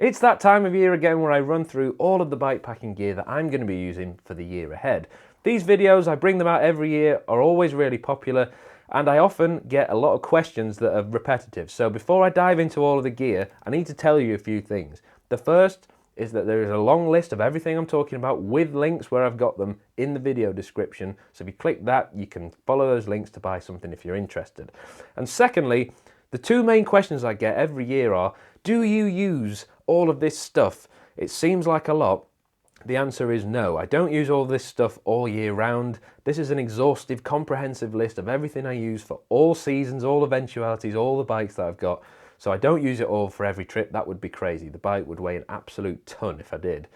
It's that time of year again where I run through all of the bikepacking gear that I'm going to be using for the year ahead. These videos, I bring them out every year, are always really popular, and I often get a lot of questions that are repetitive. So before I dive into all of the gear, I need to tell you a few things. The first is that there is a long list of everything I'm talking about with links where I've got them in the video description. So if you click that, you can follow those links to buy something if you're interested. And secondly, the two main questions I get every year are, do you use all of this stuff? It seems like a lot. The answer is no. I don't use all this stuff all year round. This is an exhaustive, comprehensive list of everything I use for all seasons, all eventualities, all the bikes that I've got. So I don't use it all for every trip. That would be crazy. The bike would weigh an absolute ton if I did.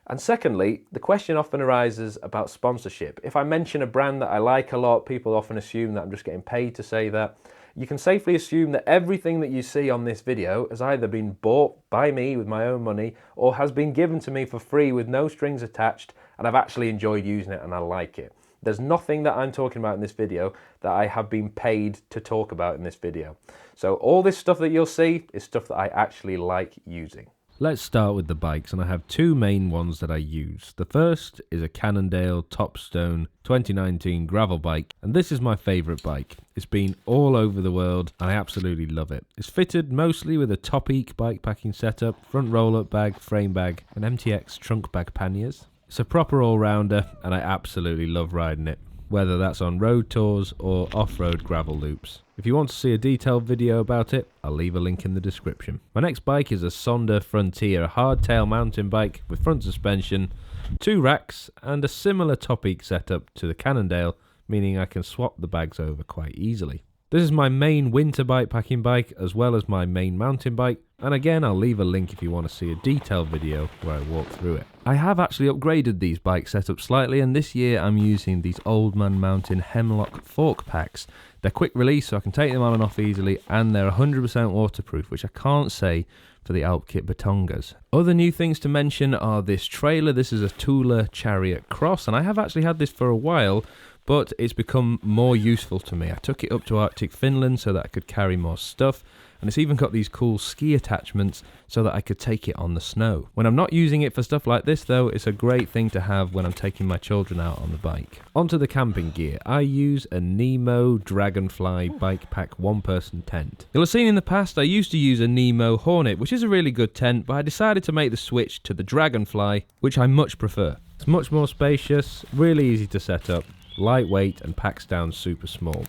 And secondly, the question often arises about sponsorship. If I mention a brand that I like a lot, people often assume that I'm just getting paid to say that. You can safely assume that everything that you see on this video has either been bought by me with my own money or has been given to me for free with no strings attached, and I've actually enjoyed using it and I like it. There's nothing that I'm talking about in this video that I have been paid to talk about in this video. So all this stuff that you'll see is stuff that I actually like using. Let's start with the bikes, and I have two main ones that I use. The first is a Cannondale Topstone 2019 gravel bike, and this is my favourite bike. It's been all over the world and I absolutely love it. It's fitted mostly with a Topeak bikepacking setup, front roll-up bag, frame bag, and MTX trunk bag panniers. It's a proper all-rounder and I absolutely love riding it, whether that's on road tours or off-road gravel loops. If you want to see a detailed video about it, I'll leave a link in the description. My next bike is a Sonder Frontier, a hardtail mountain bike with front suspension, 2 racks, and a similar Topeak setup to the Cannondale, meaning I can swap the bags over quite easily. This is my main winter bikepacking bike as well as my main mountain bike, and again I'll leave a link if you want to see a detailed video where I walk through it. I have actually upgraded these bike setups slightly, and this year I'm using these old Man Mountain Hemlock fork packs. They're quick release so I can take them on and off easily, and they're 100% waterproof, which I can't say for the Alpkit Batongas. Other new things to mention are this trailer. This is a Thule Chariot Cross, and I have actually had this for a while, but it's become more useful to me. I took it up to Arctic Finland so that I could carry more stuff, and it's even got these cool ski attachments so that I could take it on the snow. When I'm not using it for stuff like this though, it's a great thing to have when I'm taking my children out on the bike. Onto the camping gear. I use a Nemo Dragonfly bike pack one-person tent. You'll have seen in the past I used to use a Nemo Hornet, which is a really good tent, but I decided to make the switch to the Dragonfly, which I much prefer. It's much more spacious, really easy to set up, lightweight, and packs down super small.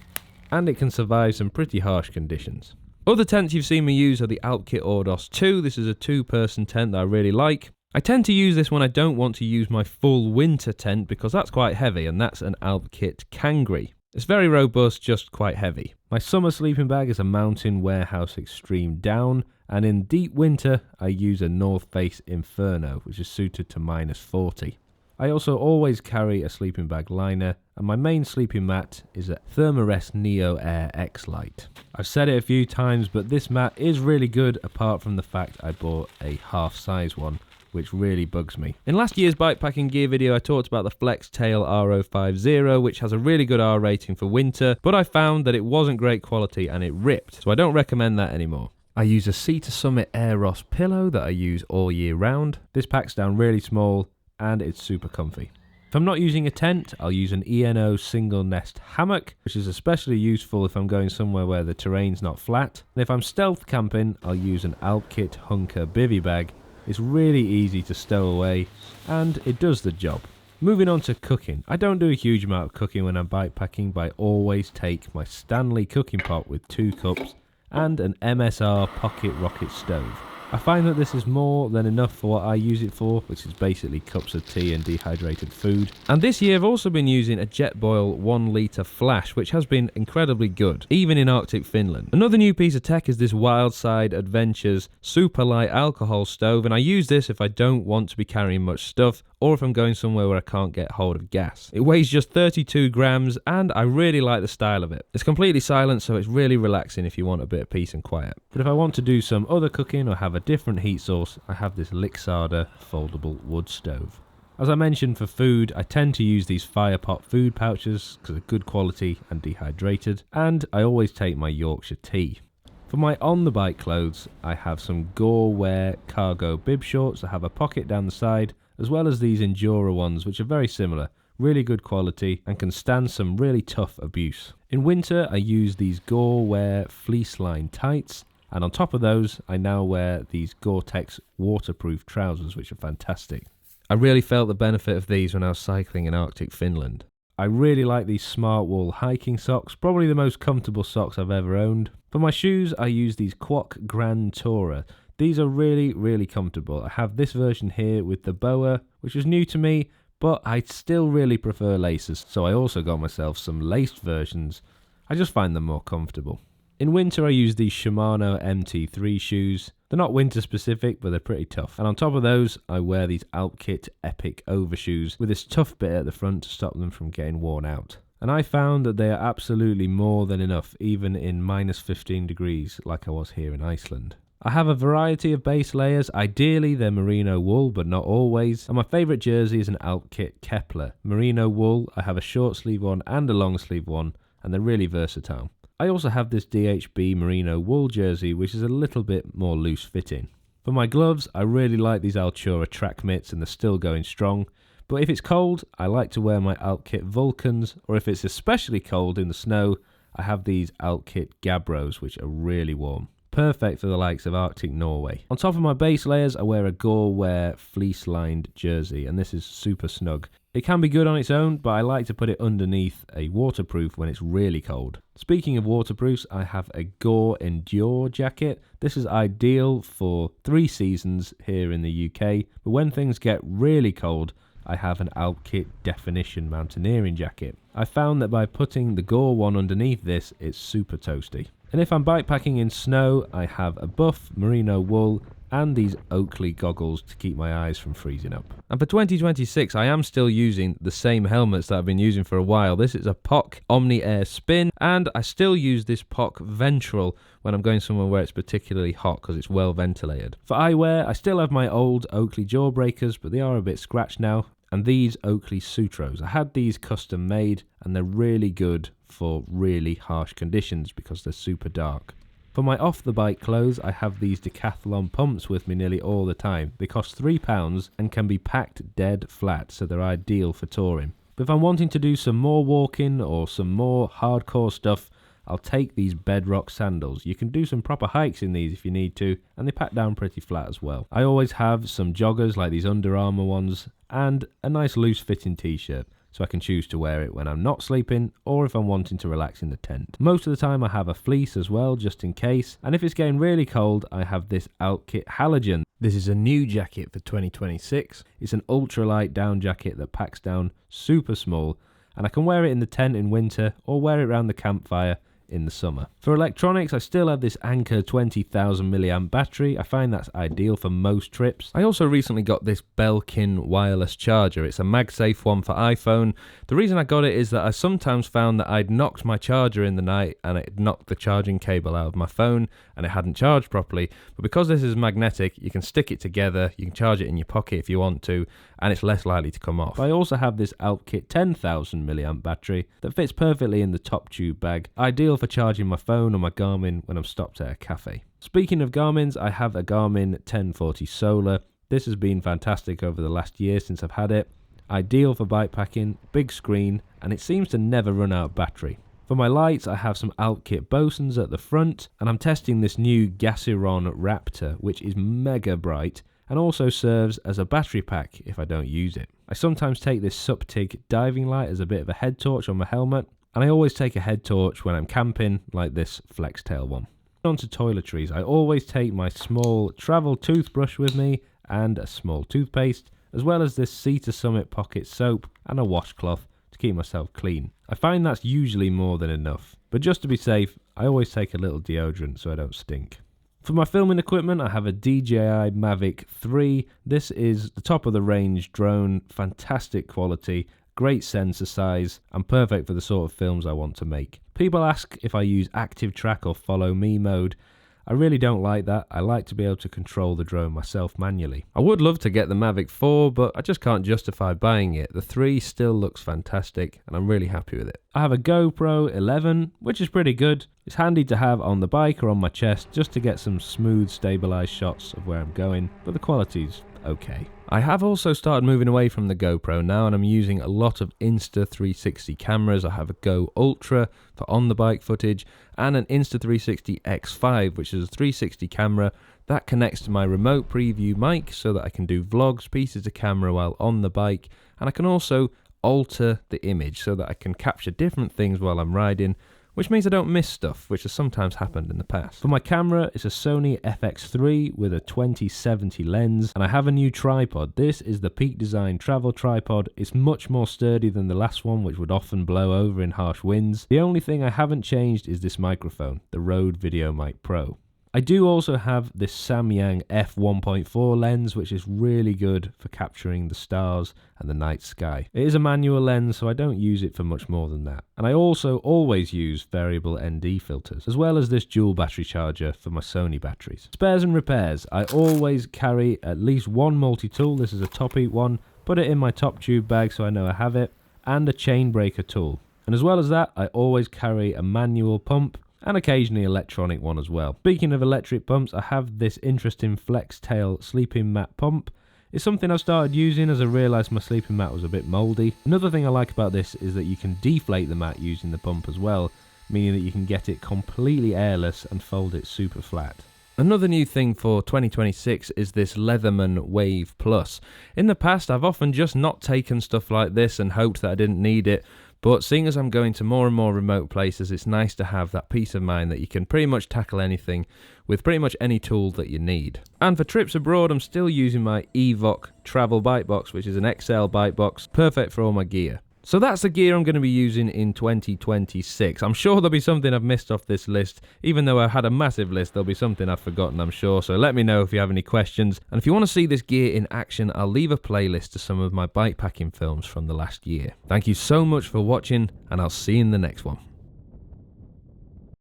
And it can survive some pretty harsh conditions. Other tents you've seen me use are the Alpkit Ordos 2. This is a 2-person tent that I really like. I tend to use this when I don't want to use my full winter tent because that's quite heavy, and that's an Alpkit Kangri. It's very robust, just quite heavy. My summer sleeping bag is a Mountain Warehouse Extreme Down, and in deep winter I use a North Face Inferno, which is suited to -40. I also always carry a sleeping bag liner, and my main sleeping mat is a Thermarest Neo Air X Lite. I've said it a few times, but this mat is really good apart from the fact I bought a half-size one, which really bugs me. In last year's bikepacking gear video I talked about the Flextail R050, which has a really good R rating for winter, but I found that it wasn't great quality and it ripped, so I don't recommend that anymore. I use a Sea to Summit Aeros pillow that I use all year round. This packs down really small and it's super comfy. If I'm not using a tent, I'll use an ENO Singlenest Hammock, which is especially useful if I'm going somewhere where the terrain's not flat. And if I'm stealth camping, I'll use an Alpkit Hunker bivy bag. It's really easy to stow away and it does the job. Moving on to cooking. I don't do a huge amount of cooking when I'm bikepacking, but I always take my Stanley cooking pot with 2 cups and an MSR pocket rocket stove. I find that this is more than enough for what I use it for, which is basically cups of tea and dehydrated food. And this year I've also been using a Jetboil 1 litre Flash, which has been incredibly good, even in Arctic Finland. Another new piece of tech is this Wildside Adventures super light alcohol stove, and I use this if I don't want to be carrying much stuff, or if I'm going somewhere where I can't get hold of gas. It weighs just 32 grams, and I really like the style of it. It's completely silent, so it's really relaxing if you want a bit of peace and quiet. But if I want to do some other cooking or have a different heat source, I have this Lixada foldable wood stove. As I mentioned, for food, I tend to use these Firepot food pouches because they're good quality and dehydrated, and I always take my Yorkshire tea. For my on-the-bike clothes, I have some GORE cargo bib shorts that have a pocket down the side, as well as these Endura ones, which are very similar, really good quality, and can stand some really tough abuse. In winter, I use these GORE fleece line tights, and on top of those, I now wear these GORE-TEX waterproof trousers, which are fantastic. I really felt the benefit of these when I was cycling in Arctic Finland. I really like these smart wool hiking socks, probably the most comfortable socks I've ever owned. For my shoes, I use these Quok Grand Tourer. These are really comfortable. I have this version here with the boa, which is new to me, but I still really prefer laces, so I also got myself some laced versions. I just find them more comfortable. In winter, I use these Shimano MT3 shoes. They're not winter specific, but they're pretty tough. And on top of those, I wear these Alpkit Epic Overshoes with this tough bit at the front to stop them from getting worn out. And I found that they are absolutely more than enough, even in minus 15 degrees like I was here in Iceland. I have a variety of base layers. Ideally, they're merino wool, but not always. And my favourite jersey is an Alpkit Kepler. Merino wool, I have a short sleeve one and a long sleeve one, and they're really versatile. I also have this DHB merino wool jersey, which is a little bit more loose fitting. For my gloves, I really like these Altura track mitts and they're still going strong. But if it's cold, I like to wear my Alpkit Vulcans, or if it's especially cold in the snow, I have these Alpkit Gabbros, which are really warm. Perfect for the likes of Arctic Norway. On top of my base layers, I wear a GORE fleece-lined jersey, and this is super snug. It can be good on its own, but I like to put it underneath a waterproof when it's really cold. Speaking of waterproofs, I have a GORE Endure jacket. This is ideal for 3 seasons here in the UK, but when things get really cold, I have an Alpkit Definition mountaineering jacket. I found that by putting the GORE one underneath this, it's super toasty. And if I'm bikepacking in snow, I have a buff merino wool and these Oakley goggles to keep my eyes from freezing up. And for 2026, I am still using the same helmets that I've been using for a while. This is a POC Omni Air Spin, and I still use this POC Ventral when I'm going somewhere where it's particularly hot because it's well ventilated. For eyewear, I still have my old Oakley Jawbreakers, but they are a bit scratched now. And these Oakley Sutros. I had these custom made, and they're really good for really harsh conditions because they're super dark. For my off-the-bike clothes, I have these Decathlon pumps with me nearly all the time. They cost £3 and can be packed dead flat, so they're ideal for touring. But if I'm wanting to do some more walking or some more hardcore stuff, I'll take these Bedrock sandals. You can do some proper hikes in these if you need to, and they pack down pretty flat as well. I always have some joggers like these Under Armour ones, and a nice loose fitting t-shirt, so I can choose to wear it when I'm not sleeping or if I'm wanting to relax in the tent. Most of the time I have a fleece as well, just in case, and if it's getting really cold, I have this Alpkit Halogen. This is a new jacket for 2026. It's an ultralight down jacket that packs down super small, and I can wear it in the tent in winter or wear it around the campfire in the summer. For electronics, I still have this Anker 20,000 mAh battery. I find that's ideal for most trips. I also recently got this Belkin wireless charger. It's a MagSafe one for iPhone. The reason I got it is that I sometimes found that I'd knocked my charger in the night and it knocked the charging cable out of my phone and it hadn't charged properly. But because this is magnetic, you can stick it together, you can charge it in your pocket if you want to, and it's less likely to come off. I also have this Alpkit 10,000 mAh battery that fits perfectly in the top tube bag, ideal for charging my phone or my Garmin when I'm stopped at a cafe. Speaking of Garmins, I have a Garmin 1040 Solar. This has been fantastic over the last year since I've had it. Ideal for bikepacking, big screen, and it seems to never run out of battery. For my lights, I have some Alpkit Bosons at the front, and I'm testing this new Gaciron Raptor, which is mega bright and also serves as a battery pack if I don't use it. I sometimes take this Suptig diving light as a bit of a head torch on my helmet, and I always take a head torch when I'm camping, like this Flextail one. On to toiletries, I always take my small travel toothbrush with me and a small toothpaste, as well as this Sea to Summit pocket soap and a washcloth to keep myself clean. I find that's usually more than enough, but just to be safe, I always take a little deodorant so I don't stink. For my filming equipment, I have a DJI Mavic 3. This is the top of the range drone, fantastic quality, great sensor size, and perfect for the sort of films I want to make. People ask if I use active track or follow me mode. I really don't like that. I like to be able to control the drone myself manually. I would love to get the Mavic 4, but I just can't justify buying it. The 3 still looks fantastic, and I'm really happy with it. I have a GoPro 11, which is pretty good. It's handy to have on the bike or on my chest just to get some smooth, stabilized shots of where I'm going, but the quality's okay. I have also started moving away from the GoPro now, and I'm using a lot of Insta360 cameras. I have a Go Ultra for on-the-bike footage and an Insta360 X5, which is a 360 camera that connects to my remote preview mic so that I can do vlogs, pieces of camera while on the bike, and I can also alter the image so that I can capture different things while I'm riding, which means I don't miss stuff, which has sometimes happened in the past. For my camera, it's a Sony FX3 with a 2070 lens, and I have a new tripod. This is the Peak Design travel tripod. It's much more sturdy than the last one, which would often blow over in harsh winds. The only thing I haven't changed is this microphone, the Rode VideoMic Pro. I do also have this Samyang f1.4 lens, which is really good for capturing the stars and the night sky. It is a manual lens, so I don't use it for much more than that. And I also always use variable ND filters, as well as this dual battery charger for my Sony batteries. Spares and repairs. I always carry at least one multi-tool. This is a Top Eat one. Put it in my top tube bag so I know I have it, and a chain breaker tool. And as well as that, I always carry a manual pump, and occasionally electronic one as well. Speaking of electric pumps, I have this interesting Flextail sleeping mat pump. It's something I've started using as I realised my sleeping mat was a bit mouldy. Another thing I like about this is that you can deflate the mat using the pump as well, meaning that you can get it completely airless and fold it super flat. Another new thing for 2026 is this Leatherman Wave Plus. In the past, I've often just not taken stuff like this and hoped that I didn't need it, but seeing as I'm going to more and more remote places, it's nice to have that peace of mind that you can pretty much tackle anything with pretty much any tool that you need. And for trips abroad, I'm still using my Evoc travel bike box, which is an XL bike box, perfect for all my gear. So that's the gear I'm going to be using in 2026. I'm sure there'll be something I've missed off this list. Even though I've had a massive list, there'll be something I've forgotten, I'm sure. So let me know if you have any questions. And if you want to see this gear in action, I'll leave a playlist to some of my bikepacking films from the last year. Thank you so much for watching, and I'll see you in the next one.